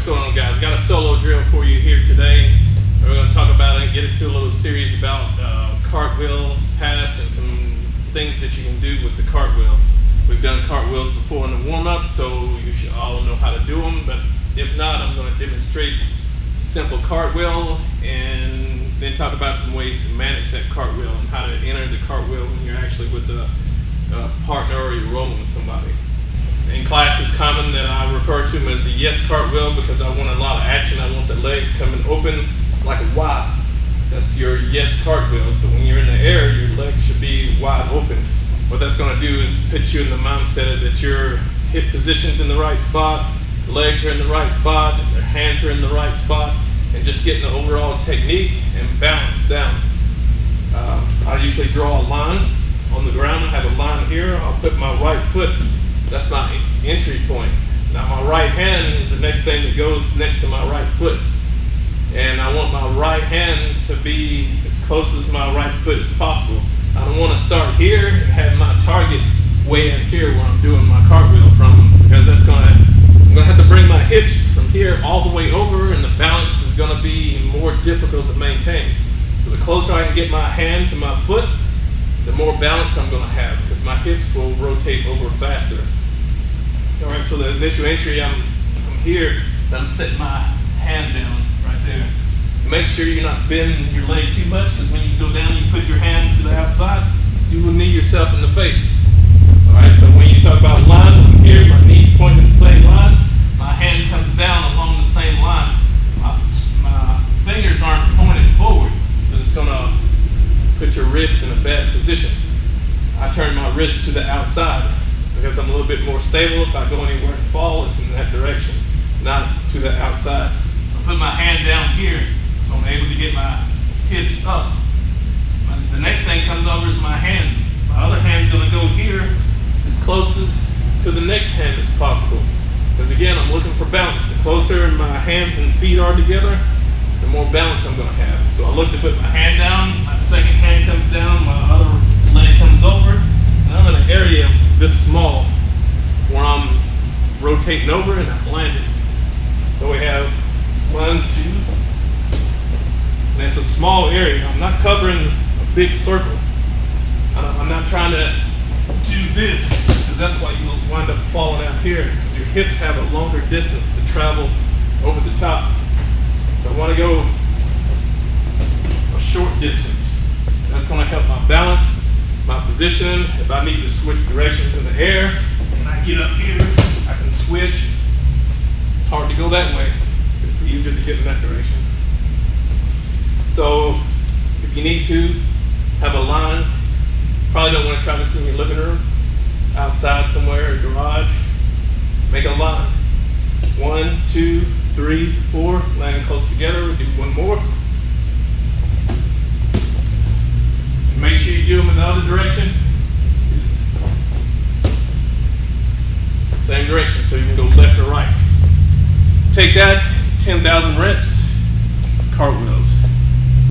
going on, guys? Got a solo drill for you here today. We're going to talk about it and get into a little series about cartwheel pass and some things that you can do with the cartwheel. We've done cartwheels before in the warm-up, so you should all know how to do them, but if not, I'm going to demonstrate a simple cartwheel and then talk about some ways to manage that cartwheel and how to enter the cartwheel when you're actually with a partner or you're rolling with somebody. In class, it's common that I refer to them as the yes cartwheel because I want a lot of action. I want the legs coming open like a Y. That's your yes cartwheel. So when you're in the air, your legs should be wide open. What that's going to do is put you in the mindset that your hip position's in the right spot, legs are in the right spot, your hands are in the right spot, and just getting the overall technique and balance down. I usually draw a line on the ground. I have a line here. I'll put my right foot. That's my entry point. Now my right hand is the next thing that goes next to my right foot. And I want my right hand to be as close as my right foot as possible. I don't want to start here and have my target way in here where I'm doing my cartwheel from, because I'm gonna have to bring my hips from here all the way over, and the balance is gonna be more difficult to maintain. So the closer I can get my hand to my foot, the more balance I'm gonna have, because my hips will rotate over faster. All right, so the initial entry, I'm here, and I'm setting my hand down right there. Make sure you're not bending your leg too much, because when you go down and you put your hand to the outside, you will knee yourself in the face. All right, so when you talk about line, I'm here, my knees pointing the same line, my hand comes down along the same line. My fingers aren't pointed forward, because it's gonna put your wrist in a bad position. I turn my wrist to the outside because I'm a little bit more stable. If I go anywhere and fall, it's in that direction, not to the outside. I put my hand down here, so I'm able to get my hips up. The next thing comes over is my hand. My other hand's gonna go here as closest to the next hand as possible. Because again, I'm looking for balance. The closer my hands and feet are together, the more balance I'm gonna have. So I look to put my hand down, my second hand comes down, my other leg comes over, and I'm in an area this small where I'm rotating over and I'm landing. So we have 1, 2, and it's a small area. I'm not covering a big circle. I'm not trying to do this, because that's why you wind up falling out here, because your hips have a longer distance to travel over the top. So I want to go a short distance. That's going to help my balance, my position. If I need to switch directions in the air, and I get up here, I can switch. It's hard to go that way. It's easier to get in that direction. So if you need to have a line, probably don't want to try this in your living room, outside somewhere, or garage. Make a line. 1, 2, 3, 4, landing close together. We'll do one more. And make sure you do them in the other direction. Same direction, so you can go left or right. Take that, 10,000 reps, cartwheel.